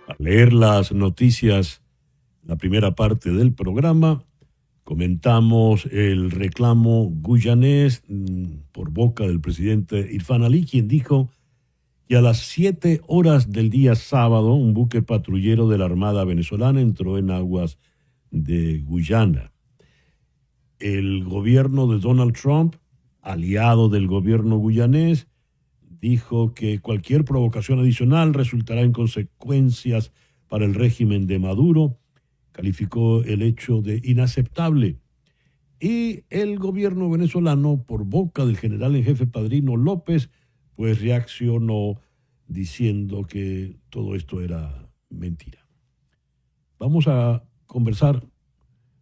Al leer las noticias, la primera parte del programa, comentamos el reclamo guyanés por boca del presidente Irfan Ali, quien dijo que a las 7 horas del día sábado un buque patrullero de la Armada venezolana entró en aguas de Guyana. El gobierno de Donald Trump, aliado del gobierno guyanés, dijo que cualquier provocación adicional resultará en consecuencias para el régimen de Maduro. Calificó el hecho de inaceptable. Y el gobierno venezolano, por boca del general en jefe Padrino López, pues reaccionó diciendo que todo esto era mentira. Vamos a conversar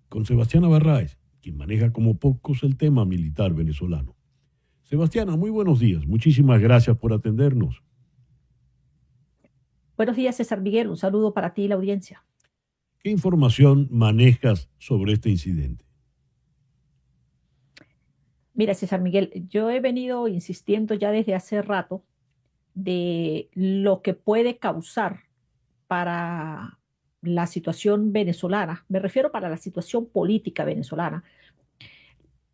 con Sebastiana Barraez, quien maneja como pocos el tema militar venezolano. Sebastiana, muy buenos días. Muchísimas gracias por atendernos. Buenos días, César Miguel. Un saludo para ti y la audiencia. ¿Qué información manejas sobre este incidente? Mira, César Miguel, yo he venido insistiendo ya desde hace rato de lo que puede causar para la situación venezolana, me refiero para la situación política venezolana,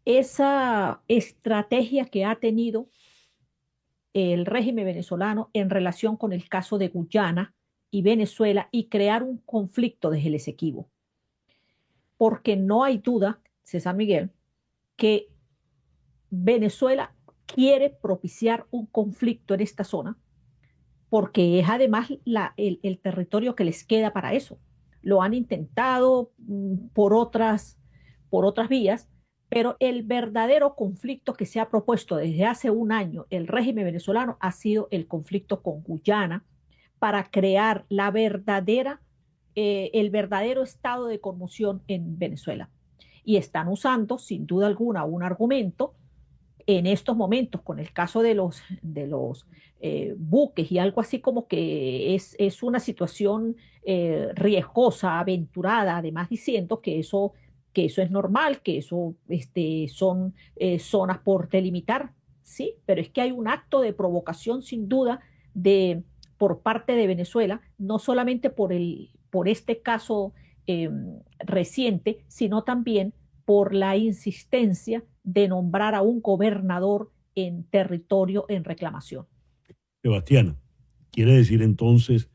esa estrategia que ha tenido el régimen venezolano en relación con el caso de Guyana y Venezuela y crear un conflicto desde el Esequibo. Porque no hay duda, César Miguel, que Venezuela quiere propiciar un conflicto en esta zona porque es además el territorio que les queda para eso. Lo han intentado por otras vías, pero el verdadero conflicto que se ha propuesto desde hace un año el régimen venezolano ha sido el conflicto con Guyana para crear el verdadero estado de conmoción en Venezuela. Y están usando, sin duda alguna, un argumento en estos momentos con el caso de los buques y algo así como que es una situación riesgosa, aventurada, además diciendo que eso es normal, que eso son zonas por delimitar, sí, pero es que hay un acto de provocación sin duda por parte de Venezuela, no solamente por este caso eh, reciente, sino también por la insistencia de nombrar a un gobernador en territorio en reclamación. Sebastiana, ¿quiere decir entonces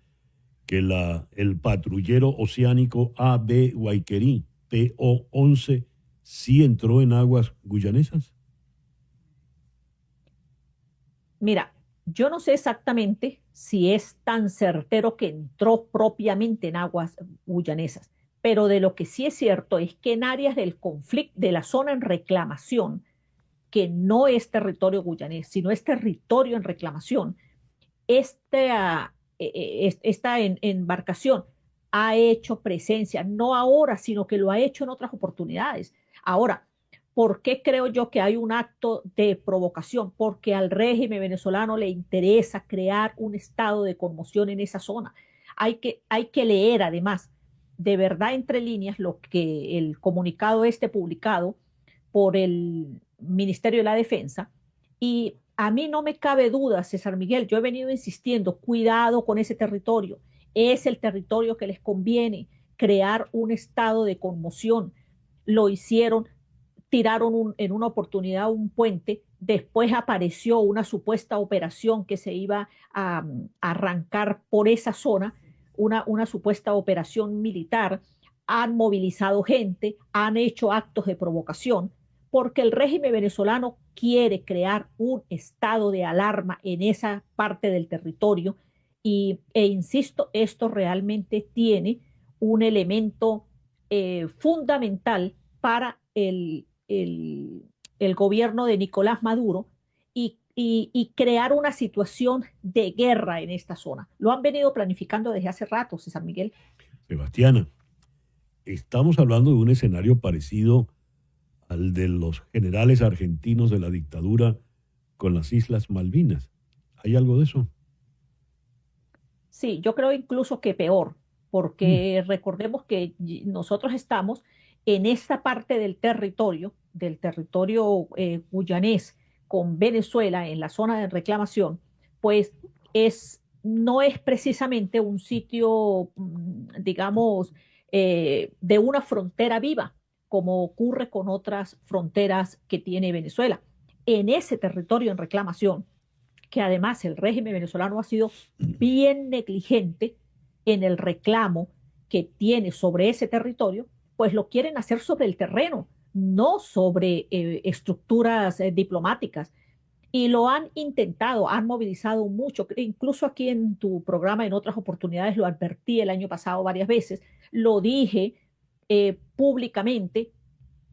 que el patrullero oceánico AB Guayquerí, PO-11, sí entró en aguas guyanesas? Mira, yo no sé exactamente si es tan certero que entró propiamente en aguas guyanesas, pero de lo que sí es cierto es que en áreas del conflicto, de la zona en reclamación, que no es territorio guyanés, sino es territorio en reclamación, esta embarcación ha hecho presencia, no ahora, sino que lo ha hecho en otras oportunidades. Ahora, ¿por qué creo yo que hay un acto de provocación? Porque al régimen venezolano le interesa crear un estado de conmoción en esa zona. Hay que leer además de verdad entre líneas lo que el comunicado publicado por el Ministerio de la Defensa y a mí no me cabe duda, César Miguel, yo he venido insistiendo, cuidado con ese territorio, es el territorio que les conviene crear un estado de conmoción. Lo hicieron, en una oportunidad un puente, después apareció una supuesta operación que se iba a arrancar por esa zona, una supuesta operación militar, han movilizado gente, han hecho actos de provocación, porque el régimen venezolano quiere crear un estado de alarma en esa parte del territorio e insisto, esto realmente tiene un elemento fundamental para el gobierno de Nicolás Maduro y crear una situación de guerra en esta zona. Lo han venido planificando desde hace rato, César Miguel. Sebastiana, estamos hablando de un escenario parecido al de los generales argentinos de la dictadura con las Islas Malvinas. ¿Hay algo de eso? Sí, yo creo incluso que peor, Mm. porque recordemos que nosotros estamos en esta parte del territorio guyanés con Venezuela en la zona de reclamación, pues es no es precisamente un sitio, digamos, de una frontera viva, como ocurre con otras fronteras que tiene Venezuela. En ese territorio en reclamación, que además el régimen venezolano ha sido bien negligente en el reclamo que tiene sobre ese territorio, pues lo quieren hacer sobre el terreno, no sobre estructuras diplomáticas. Y lo han intentado, han movilizado mucho. Incluso aquí en tu programa, en otras oportunidades, lo advertí el año pasado varias veces, lo dije públicamente.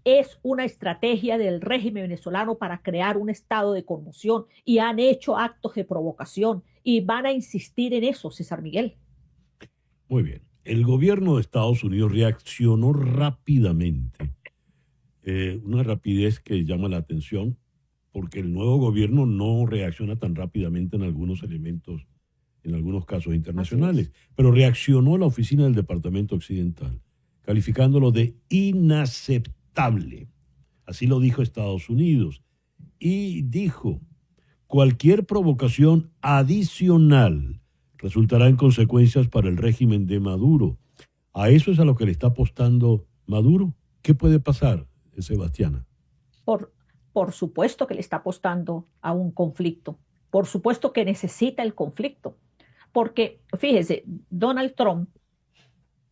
Es una estrategia del régimen venezolano para crear un estado de conmoción y han hecho actos de provocación y van a insistir en eso, César Miguel. Muy bien. El gobierno de Estados Unidos reaccionó rápidamente, una rapidez que llama la atención porque el nuevo gobierno no reacciona tan rápidamente en algunos elementos, en algunos casos internacionales, pero reaccionó la oficina del Departamento Occidental, calificándolo de inaceptable. Así lo dijo Estados Unidos. Y dijo, cualquier provocación adicional resultará en consecuencias para el régimen de Maduro. ¿A eso es a lo que le está apostando Maduro? ¿Qué puede pasar, Sebastiana? Por supuesto que le está apostando a un conflicto. Por supuesto que necesita el conflicto. Porque, fíjese, Donald Trump,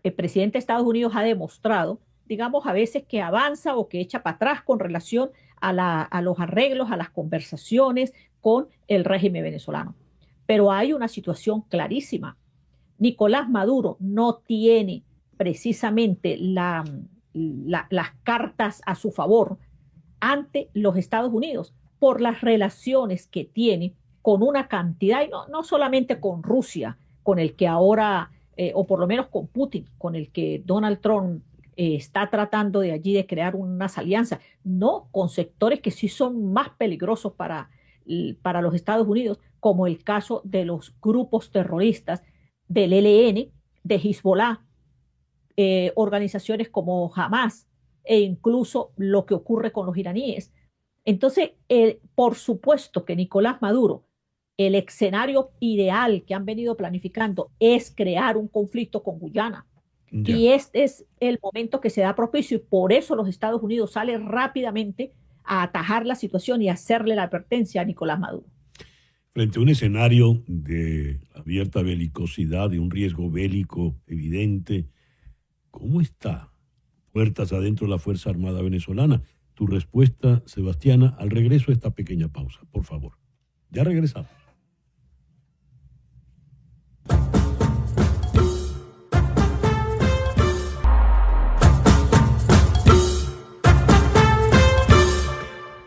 el presidente de Estados Unidos, ha demostrado, digamos, a veces que avanza o que echa para atrás con relación a los arreglos, a las conversaciones con el régimen venezolano. Pero hay una situación clarísima. Nicolás Maduro no tiene precisamente las cartas a su favor ante los Estados Unidos por las relaciones que tiene con una cantidad, y no solamente con Rusia, con el que ahora, o por lo menos con Putin, con el que Donald Trump está tratando de allí de crear unas alianzas, no con sectores que sí son más peligrosos para los Estados Unidos, como el caso de los grupos terroristas del ELN, de Hezbollah, organizaciones como Hamas, e incluso lo que ocurre con los iraníes. Entonces, por supuesto que Nicolás Maduro, el escenario ideal que han venido planificando es crear un conflicto con Guyana. Ya. Y este es el momento que se da propicio y por eso los Estados Unidos salen rápidamente a atajar la situación y hacerle la advertencia a Nicolás Maduro. Frente a un escenario de abierta belicosidad, de un riesgo bélico evidente, ¿cómo está puertas adentro la Fuerza Armada venezolana? Tu respuesta, Sebastiana, al regreso de esta pequeña pausa, por favor. Ya regresamos.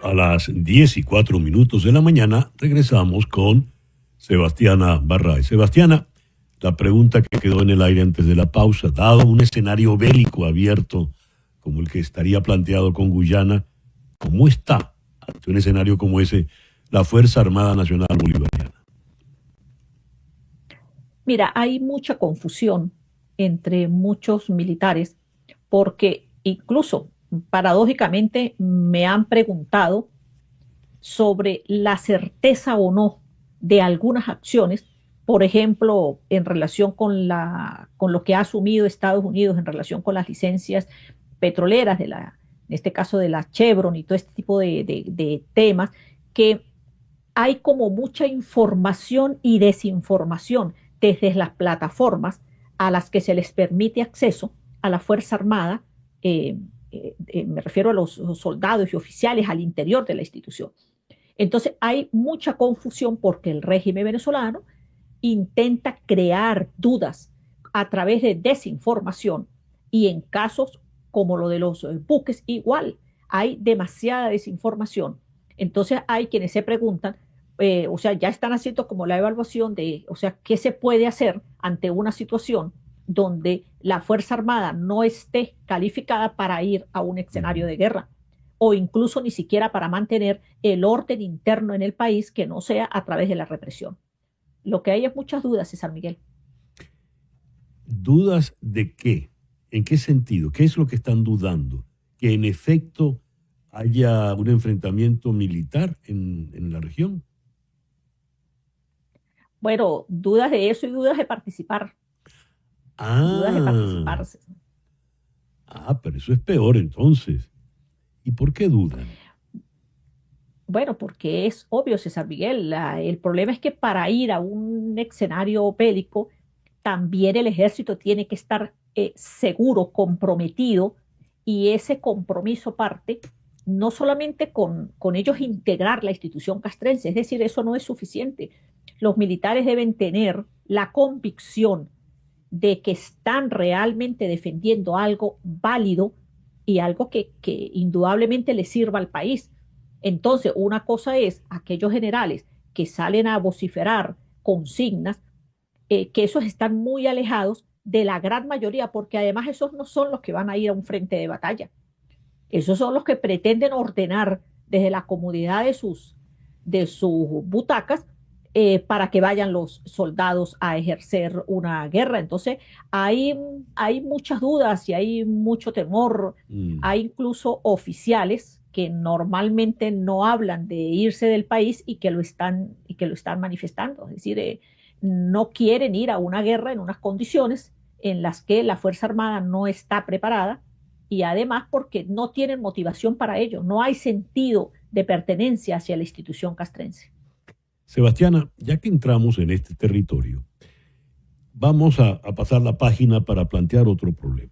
A las 10:04 de la mañana regresamos con Sebastiana Barray. Sebastiana, la pregunta que quedó en el aire antes de la pausa, dado un escenario bélico abierto como el que estaría planteado con Guyana, ¿cómo está ante un escenario como ese la Fuerza Armada Nacional Bolivariana? Mira, hay mucha confusión entre muchos militares porque incluso paradójicamente me han preguntado sobre la certeza o no de algunas acciones, por ejemplo, en relación con lo que ha asumido Estados Unidos en relación con las licencias petroleras, en este caso de la Chevron y todo este tipo de temas, que hay como mucha información y desinformación desde las plataformas a las que se les permite acceso a la Fuerza Armada, me refiero a los soldados y oficiales al interior de la institución. Entonces hay mucha confusión porque el régimen venezolano intenta crear dudas a través de desinformación y en casos como lo de los buques igual hay demasiada desinformación. Entonces hay quienes se preguntan, o sea, ya están haciendo como la evaluación de, o sea, qué se puede hacer ante una situación donde la Fuerza Armada no esté calificada para ir a un escenario de guerra o incluso ni siquiera para mantener el orden interno en el país que no sea a través de la represión. Lo que hay es muchas dudas, César Miguel. ¿Dudas de qué? ¿En qué sentido? ¿Qué es lo que están dudando? ¿Que en efecto haya un enfrentamiento militar en la región? Bueno, dudas de eso y dudas de participar. Dudas de Ah, participar. pero eso es peor entonces. ¿Y por qué dudan? Bueno, porque es obvio, César Miguel, el problema es que para ir a un escenario bélico, también el ejército tiene que estar seguro, comprometido, y ese compromiso parte no solamente con ellos integrar la institución castrense, es decir, eso no es suficiente. Los militares deben tener la convicción de que están realmente defendiendo algo válido y algo que indudablemente le sirva al país. Entonces, una cosa es aquellos generales que salen a vociferar consignas, que esos están muy alejados de la gran mayoría, porque además esos no son los que van a ir a un frente de batalla. Esos son los que pretenden ordenar desde la comodidad de sus butacas, para que vayan los soldados a ejercer una guerra. Entonces, hay muchas dudas y hay mucho temor. Mm. Hay incluso oficiales que normalmente no hablan de irse del país y que lo están manifestando. Es decir, no quieren ir a una guerra en unas condiciones en las que la Fuerza Armada no está preparada, y además porque no tienen motivación para ello, no hay sentido de pertenencia hacia la institución castrense. Sebastiana, ya que entramos en este territorio, vamos a pasar la página para plantear otro problema.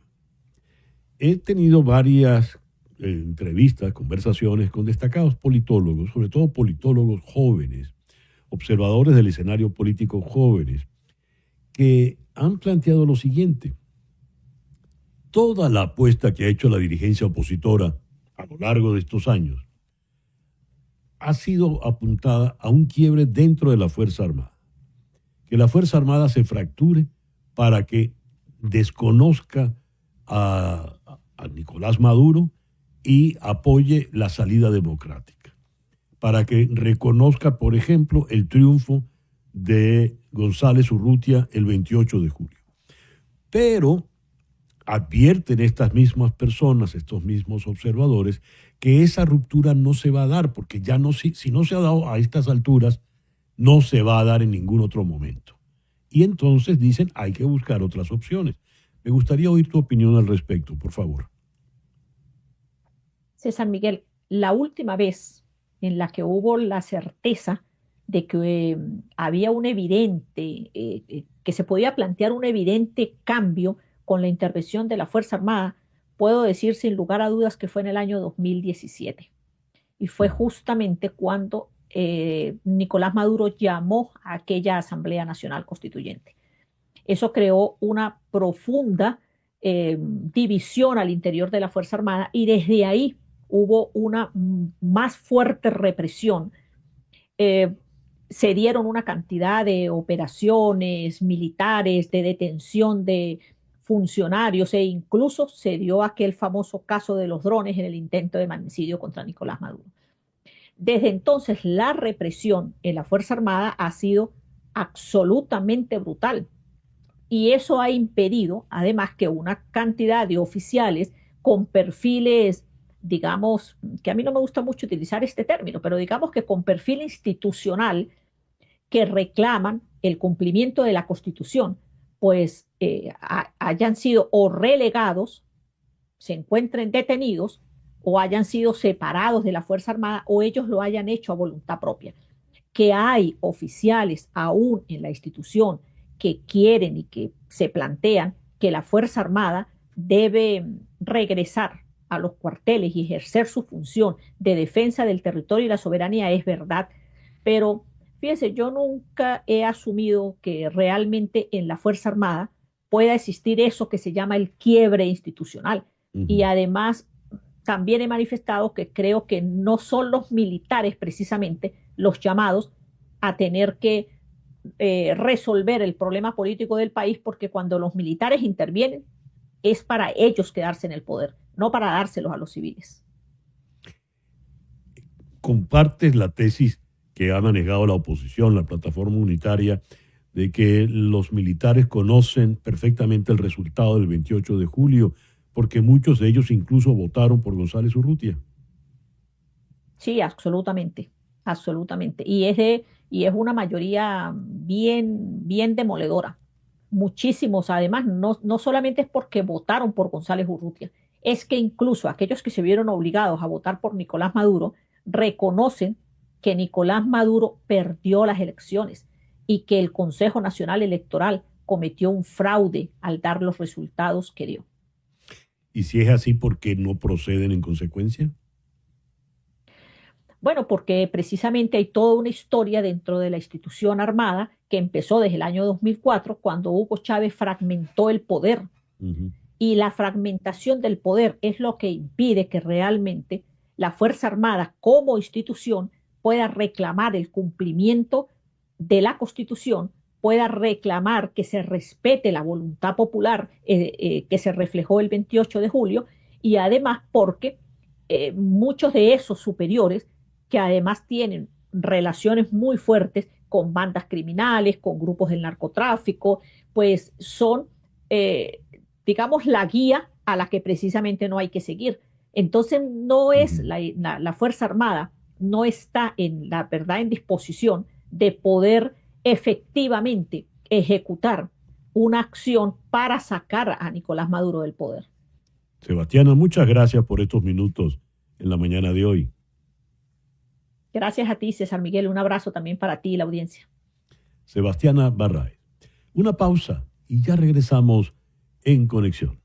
He tenido varias entrevistas, conversaciones con destacados politólogos, sobre todo politólogos jóvenes, observadores del escenario político jóvenes, que han planteado lo siguiente. Toda la apuesta que ha hecho la dirigencia opositora a lo largo de estos años ha sido apuntada a un quiebre dentro de la Fuerza Armada. Que la Fuerza Armada se fracture para que desconozca a Nicolás Maduro y apoye la salida democrática. Para que reconozca, por ejemplo, el triunfo de González Urrutia el 28 de julio. Pero advierten estas mismas personas, estos mismos observadores, que esa ruptura no se va a dar, porque ya no, si no se ha dado a estas alturas, no se va a dar en ningún otro momento. Y entonces dicen, hay que buscar otras opciones. Me gustaría oír tu opinión al respecto, por favor. César Miguel, la última vez en la que hubo la certeza de que había un evidente, que se podía plantear un evidente cambio con la intervención de la Fuerza Armada, puedo decir sin lugar a dudas que fue en el año 2017. Y fue justamente cuando Nicolás Maduro llamó a aquella Asamblea Nacional Constituyente. Eso creó una profunda división al interior de la Fuerza Armada, y desde ahí hubo una más fuerte represión. Eh, Se dieron una cantidad de operaciones militares, de detención de funcionarios, e incluso se dio aquel famoso caso de los drones en el intento de magnicidio contra Nicolás Maduro. Desde entonces, la represión en la Fuerza Armada ha sido absolutamente brutal, y eso ha impedido, además, que una cantidad de oficiales con perfiles, digamos, que a mí no me gusta mucho utilizar este término, pero digamos que con perfil institucional, que reclaman el cumplimiento de la Constitución, pues hayan sido o relegados, se encuentren detenidos, o hayan sido separados de la Fuerza Armada, o ellos lo hayan hecho a voluntad propia. Que hay oficiales aún en la institución que quieren y que se plantean que la Fuerza Armada debe regresar a los cuarteles y ejercer su función de defensa del territorio y la soberanía, es verdad, pero fíjense, yo nunca he asumido que realmente en la Fuerza Armada pueda existir eso que se llama el quiebre institucional. Uh Y -huh. además también he manifestado que creo que no son los militares precisamente los llamados a tener que resolver el problema político del país, porque cuando los militares intervienen es para ellos quedarse en el poder, no para dárselos a los civiles. Compartes la tesis que ha manejado la oposición, la plataforma unitaria, de que los militares conocen perfectamente el resultado del 28 de julio, porque muchos de ellos incluso votaron por González Urrutia. Sí, absolutamente, absolutamente. y es una mayoría bien, bien demoledora. Muchísimos, además, no solamente es porque votaron por González Urrutia, es que incluso aquellos que se vieron obligados a votar por Nicolás Maduro reconocen que Nicolás Maduro perdió las elecciones y que el Consejo Nacional Electoral cometió un fraude al dar los resultados que dio. Y si es así, ¿por qué no proceden en consecuencia? Bueno, porque precisamente hay toda una historia dentro de la institución armada que empezó desde el año 2004, cuando Hugo Chávez fragmentó el poder. Ujú. Y la fragmentación del poder es lo que impide que realmente la Fuerza Armada como institución pueda reclamar el cumplimiento de la Constitución, pueda reclamar que se respete la voluntad popular que se reflejó el 28 de julio y además porque muchos de esos superiores que además tienen relaciones muy fuertes con bandas criminales, con grupos del narcotráfico, pues son, digamos, la guía a la que precisamente no hay que seguir. Entonces, no es Ujú. la Fuerza Armada, no está en la verdad en disposición de poder efectivamente ejecutar una acción para sacar a Nicolás Maduro del poder. Sebastiana, muchas gracias por estos minutos en la mañana de hoy. Gracias a ti, César Miguel. Un abrazo también para ti y la audiencia. Sebastiana Barraez. Una pausa y ya regresamos en Conexión.